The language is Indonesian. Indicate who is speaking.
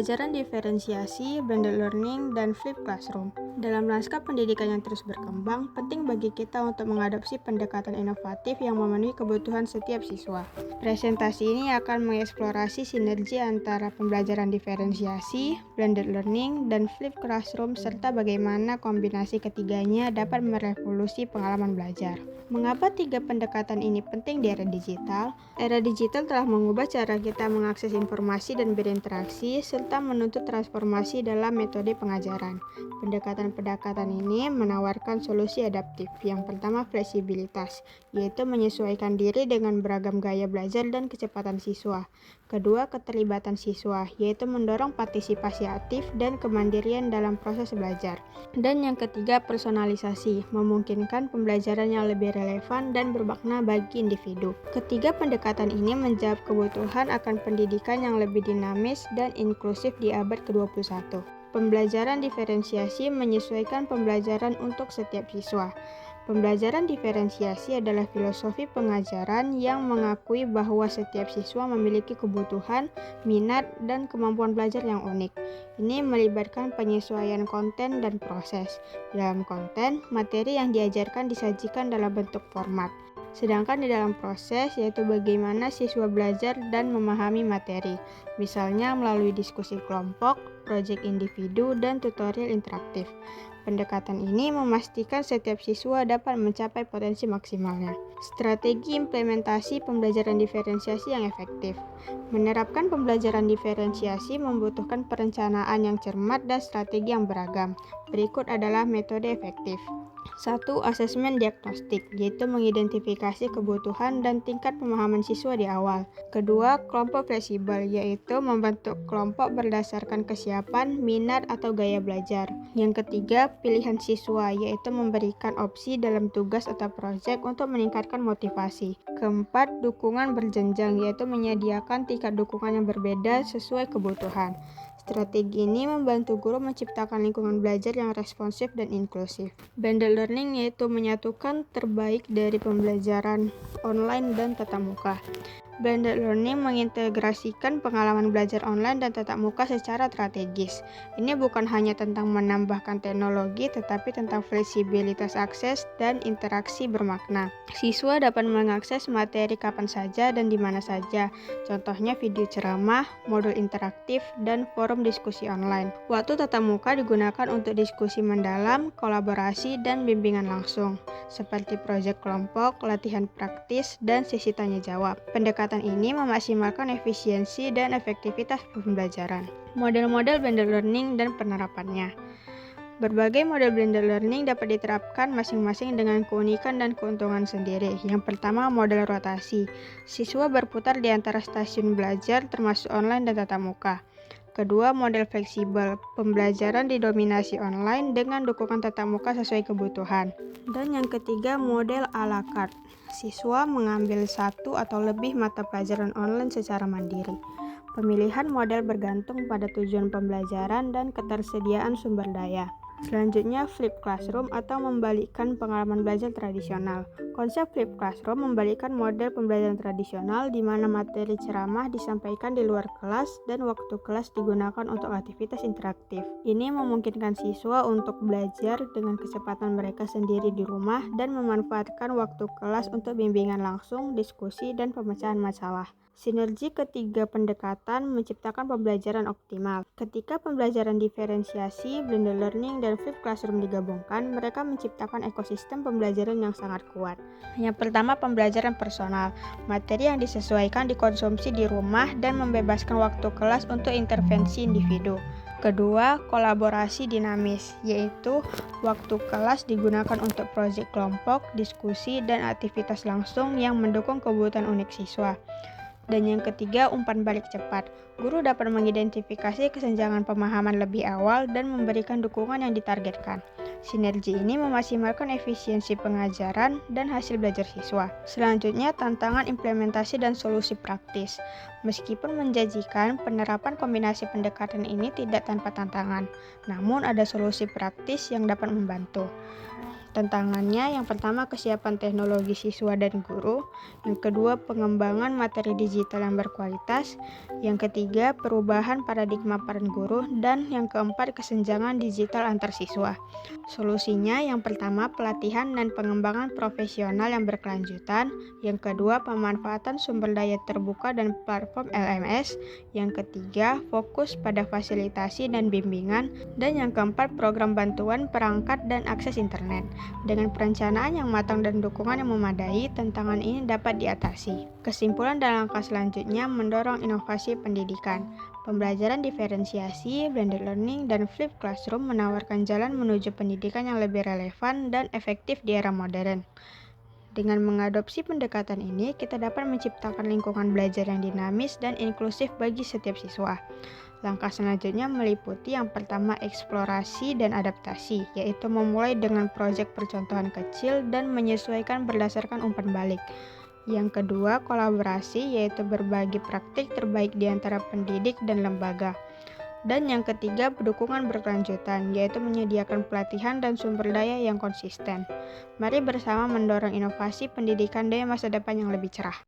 Speaker 1: Pembelajaran diferensiasi, blended learning, dan flipped classroom. Dalam lanskap pendidikan yang terus berkembang, penting bagi kita untuk mengadopsi pendekatan inovatif yang memenuhi kebutuhan setiap siswa. Presentasi ini akan mengeksplorasi sinergi antara pembelajaran diferensiasi, blended learning, dan flipped classroom, serta bagaimana kombinasi ketiganya dapat merevolusi pengalaman belajar. Mengapa tiga pendekatan ini penting di era digital? Era digital telah mengubah cara kita mengakses informasi dan berinteraksi, serta menuntut transformasi dalam metode pengajaran. Pendekatan-pendekatan ini menawarkan solusi adaptif. Yang pertama, fleksibilitas, yaitu menyesuaikan diri dengan beragam gaya belajar dan kecepatan siswa. Kedua, keterlibatan siswa, yaitu mendorong partisipasi aktif dan kemandirian dalam proses belajar. Dan yang ketiga, personalisasi, memungkinkan pembelajaran yang lebih relevan dan bermakna bagi individu. Ketiga pendekatan ini menjawab kebutuhan akan pendidikan yang lebih dinamis dan inklusif di abad ke-21. Pembelajaran diferensiasi menyesuaikan pembelajaran untuk setiap siswa. Pembelajaran diferensiasi adalah filosofi pengajaran yang mengakui bahwa setiap siswa memiliki kebutuhan, minat, dan kemampuan belajar yang unik. Ini melibatkan penyesuaian konten dan proses. Dalam konten, materi yang diajarkan disajikan dalam bentuk format. Sedangkan di dalam proses, yaitu bagaimana siswa belajar dan memahami materi, misalnya melalui diskusi kelompok, proyek individu, dan tutorial interaktif. Pendekatan ini memastikan setiap siswa dapat mencapai potensi maksimalnya. Strategi implementasi pembelajaran diferensiasi yang efektif. Menerapkan pembelajaran diferensiasi membutuhkan perencanaan yang cermat dan strategi yang beragam. Berikut adalah metode efektif. 1. Asesmen diagnostik, yaitu mengidentifikasi kebutuhan dan tingkat pemahaman siswa di awal. Kedua, kelompok fleksibel, yaitu membentuk kelompok berdasarkan kesiapan, minat, atau gaya belajar. Yang ketiga, pilihan siswa, yaitu memberikan opsi dalam tugas atau proyek untuk meningkatkan motivasi. Keempat, dukungan berjenjang, yaitu menyediakan tingkat dukungan yang berbeda sesuai kebutuhan. Strategi ini membantu guru menciptakan lingkungan belajar yang responsif dan inklusif. Blended learning, yaitu menyatukan terbaik dari pembelajaran online dan tatap muka. Blended learning mengintegrasikan pengalaman belajar online dan tatap muka secara strategis. Ini bukan hanya tentang menambahkan teknologi, tetapi tentang fleksibilitas akses dan interaksi bermakna. Siswa dapat mengakses materi kapan saja dan di mana saja. Contohnya video ceramah, modul interaktif, dan forum diskusi online. Waktu tatap muka digunakan untuk diskusi mendalam, kolaborasi, dan bimbingan langsung, seperti proyek kelompok, latihan praktis, dan sesi tanya jawab. Pendekatan ini memaksimalkan efisiensi dan efektivitas pembelajaran. Model-model blended learning dan penerapannya. Berbagai model blended learning dapat diterapkan masing-masing dengan keunikan dan keuntungan sendiri. Yang pertama, model rotasi. Siswa berputar di antara stasiun belajar termasuk online dan tatap muka. Kedua, model fleksibel. Pembelajaran didominasi online dengan dukungan tatap muka sesuai kebutuhan. Dan yang ketiga, model à la carte. Siswa mengambil satu atau lebih mata pelajaran online secara mandiri. Pemilihan model bergantung pada tujuan pembelajaran dan ketersediaan sumber daya. Selanjutnya, flipped classroom atau membalikkan pengalaman belajar tradisional. Konsep flipped classroom membalikkan model pembelajaran tradisional di mana materi ceramah disampaikan di luar kelas dan waktu kelas digunakan untuk aktivitas interaktif. Ini memungkinkan siswa untuk belajar dengan kecepatan mereka sendiri di rumah dan memanfaatkan waktu kelas untuk bimbingan langsung, diskusi, dan pemecahan masalah. Sinergi ketiga pendekatan menciptakan pembelajaran optimal. Ketika pembelajaran diferensiasi, blended learning, dan flipped classroom digabungkan, mereka menciptakan ekosistem pembelajaran yang sangat kuat. Yang pertama, pembelajaran personal. Materi yang disesuaikan dikonsumsi di rumah dan membebaskan waktu kelas untuk intervensi individu. Kedua, kolaborasi dinamis, yaitu waktu kelas digunakan untuk proyek kelompok, diskusi, dan aktivitas langsung yang mendukung kebutuhan unik siswa. Dan yang ketiga, umpan balik cepat. Guru dapat mengidentifikasi kesenjangan pemahaman lebih awal dan memberikan dukungan yang ditargetkan. Sinergi ini memaksimalkan efisiensi pengajaran dan hasil belajar siswa. Selanjutnya, tantangan implementasi dan solusi praktis. Meskipun menjanjikan, penerapan kombinasi pendekatan ini tidak tanpa tantangan. Namun ada solusi praktis yang dapat membantu. Tantangannya yang pertama kesiapan teknologi siswa dan guru, yang kedua pengembangan materi digital yang berkualitas, yang ketiga perubahan paradigma peran guru, dan yang keempat kesenjangan digital antar siswa. Solusinya yang pertama pelatihan dan pengembangan profesional yang berkelanjutan, yang kedua pemanfaatan sumber daya terbuka dan platform LMS, yang ketiga fokus pada fasilitasi dan bimbingan, dan yang keempat program bantuan perangkat dan akses internet. Dengan perencanaan yang matang dan dukungan yang memadai, tantangan ini dapat diatasi. Kesimpulan dan langkah selanjutnya mendorong inovasi pendidikan. Pembelajaran diferensiasi, blended learning, dan flipped classroom menawarkan jalan menuju pendidikan yang lebih relevan dan efektif di era modern. Dengan mengadopsi pendekatan ini, kita dapat menciptakan lingkungan belajar yang dinamis dan inklusif bagi setiap siswa. Langkah selanjutnya meliputi yang pertama eksplorasi dan adaptasi, yaitu memulai dengan proyek percontohan kecil dan menyesuaikan berdasarkan umpan balik. Yang kedua, kolaborasi, yaitu berbagi praktik terbaik di antara pendidik dan lembaga. Dan yang ketiga, dukungan berkelanjutan, yaitu menyediakan pelatihan dan sumber daya yang konsisten. Mari bersama mendorong inovasi pendidikan demi masa depan yang lebih cerah.